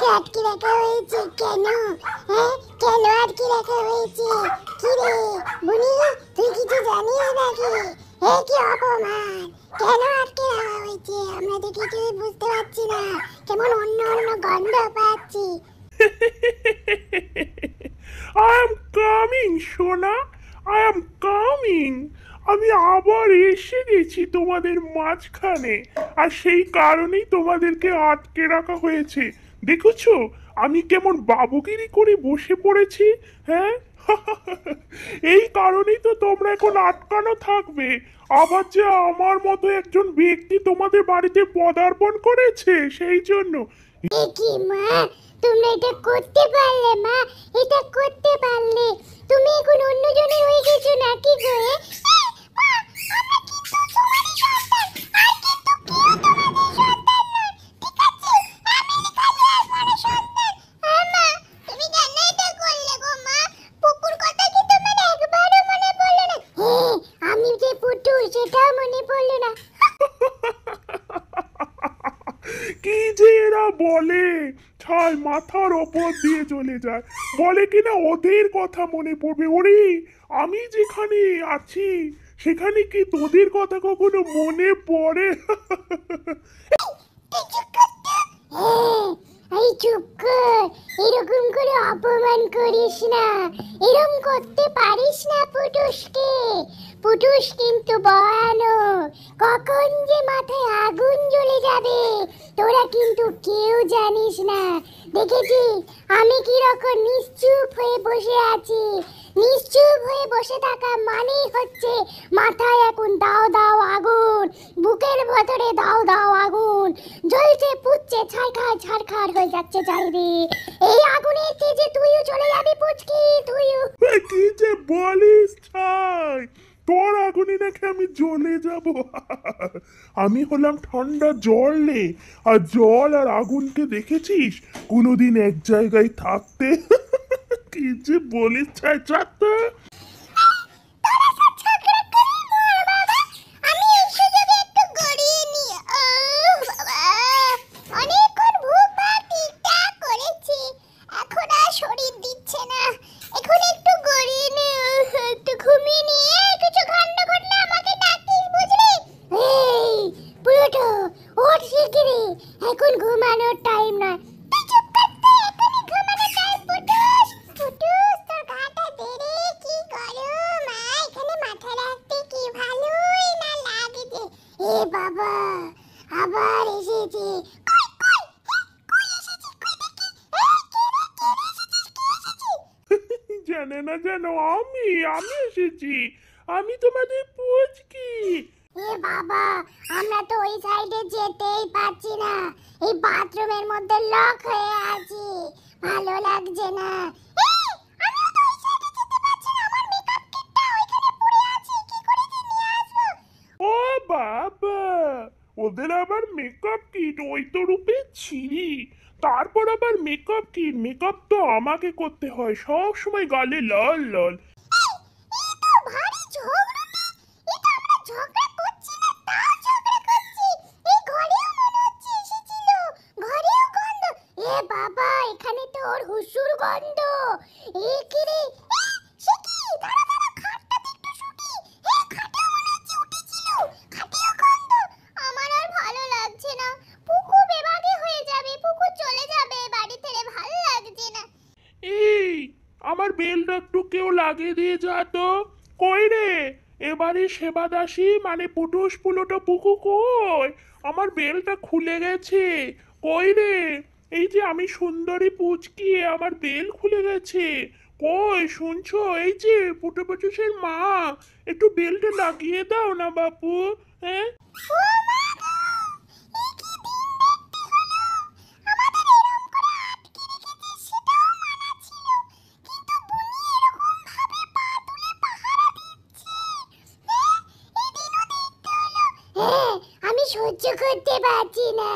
আমাকে আটকে রাখা হয়েছে কেন? হ্যাঁ, কেন আটকে রাখা হয়েছে? কি রে বুনি, তুই কিছু জানিস নাকি? কি অপমান! কেন আটকে রাখা হয়েছে? আমরা তো কিছুই বুঝতে পারছি না, কেমন অন্য অন্য গন্ধ পাচ্ছি। I am coming, সোনা। I am coming। আমি আবার এসে গেছি তোমাদের মাঝখানে, আর সেই কারণেই তোমাদেরকে আটকে রাখা হয়েছে। দেখেছো আমি কেমন বাবুগিরি করে বসে পড়েছি? হ্যাঁ, এই কারণেই তো তোমরা এখন আটকানো থাকবে। আবার যে আমার মতো একজন ব্যক্তি তোমাদের বাড়িতে পদার্পণ করেছে, সেই জন্য। কি মা, তোমরা এটা করতে পারলে? মা, এটা করতে পারলে? তুমি এখন অন্যজনের হয়ে গেছো নাকি গো? আমি যে পুটু সেটাও মনে পড়লো না। কি যে এরা বলে, ছাই মাথার ওপর দিয়ে চলে যায়। বলে কিনা ওদের কথা মনে পড়বে। ওরে, আমি যেখানে আছি সেখানে কি তোদের কথা কখনো মনে পড়ে? এই চুপ কর, এরকম করে অপমান করিস না, এরকম করতে পারিস না পুটুসকে। পুটুস কিন্তু ভয়ানক, কখন যে মাথায় আগুন জ্বলে যাবে তোরা কিন্তু কেউ জানিস না। দেখেছিস আমি কি রকম নিশ্চুপ হয়ে বসে আছি? নিশ্চুপ হয়ে বসে থাকা মানেই হচ্ছে মাথায় এখন দাও দাও আগুন, বুকের ভেতরে দাও দাও আগুন জ্বলছে, পুড়ছে, ছারখার হয়ে যাচ্ছে চারিদিক। এই আগুনের তেজে তুইও চলে যাবি পুচকি, তুইও। কি যে বলিস ছাই, তোর আগুনে নাকি আমি জ্বলে যাব? আমি হলাম ঠান্ডা জল নে। আর জল আর আগুনকে দেখেছিস কোনোদিন এক জায়গায় থাকতে? কি যে বলিস ছাই, চাত্তা। আমি এই সুযোগে একটু গড়িয়ে নি। বাবা, অনেকক্ষণ ভুক ভাগ ঠিকঠাক করেছি, এখন আর শরীর দিচ্ছে না। এখন একটু গড়িয়ে নি, একটু ঘুমিয়ে নিয়ে কিছু কাণ্ড ঘটলে আমাকে ডাকিস, বুঝলি? এই পুরোটো, ওঠ শিগগিরি, এখন ঘুমানোর টাইম নয়। তুই চুপ করতে, এখনই ঘুমানোর টাইম। পুটুস, পুটুস, তোর গাটা বেড়ে কি গরম! এখানে মাথা রাখতে কি ভালোই না লাগছে। এ বাবা, আবার এসেছে। কই কই, কই এসেছে? কই দেখি। কে রে এসেছিস? কে এসেছিস? জানে না জানো, আমি আমি এসেছি। আমি তোমাদের পুচকি। এ বাবা, আমরা তো ওই সাইডে যেতেই পারছি না, এই বাথরুমের মধ্যে লক হয়ে আছি, ভালো লাগছে না। আমিও তো ওই সাইডে যেতে পারছি না, আমার মেকআপ কিটটা ওইখানে পড়ে আছে, কি করে যে নিয়ে আসবো? ও বাবা, ওদের আবার মেকআপ কিট, ওই তো রূপে ছিরি। তারপর আবার মেকআপ কিট, মেকআপ তো আমাকে করতে হয় সব সময়, গালে লাল লাল। এই তো ভারী ঝগড়ুটে, এই তো আমরা ঝগড়া করছি না তাও ঝগড়া করছি। এই ঘরেও মনে হচ্ছে এসেছিল, ঘরেও গন্ধ। এ বাবা, এখানে তো ওর হুসুর গন্ধ। এ কি রে? সে কি? দাঁড়া দাঁড়া, খাটটাতে একটু শুকি। খাটেও মনে হচ্ছে উঠেছিল, খাটেও গন্ধ। আমার আর ভালো লাগছে না, পুকু বেবাগে হয়ে যাবে, পুকু চলে যাবে বাড়ি থেকে, ভালো লাগছে না। এই, আমার বেলটা একটু কেউ লাগিয়ে দিয়ে যা তো। কই রে, এবারে সেবা দাসী মানে পুটুস পুলোটা পুকু কই? আমার বেলটা খুলে গেছে। কই রে, এই যে আমি সুন্দরী পুচকি, আমার বেল খুলে গেছে। কই শুনছো? এই যে পুটু পুটুসের মা, একটু বেলটা লাগিয়ে দাও না বাপু। হ্যাঁ, ও মা গো! এ কি দিন দেখতে হলো! আমাদের এরকম করে আটকে রেখেছে সেটাও মানা ছিল, কিন্তু বুনি এরকম ভাবে পা তুলে পাহারা দিচ্ছে। এই দিনও দেখতে হলো। আমি সহ্য করতে পারছি না,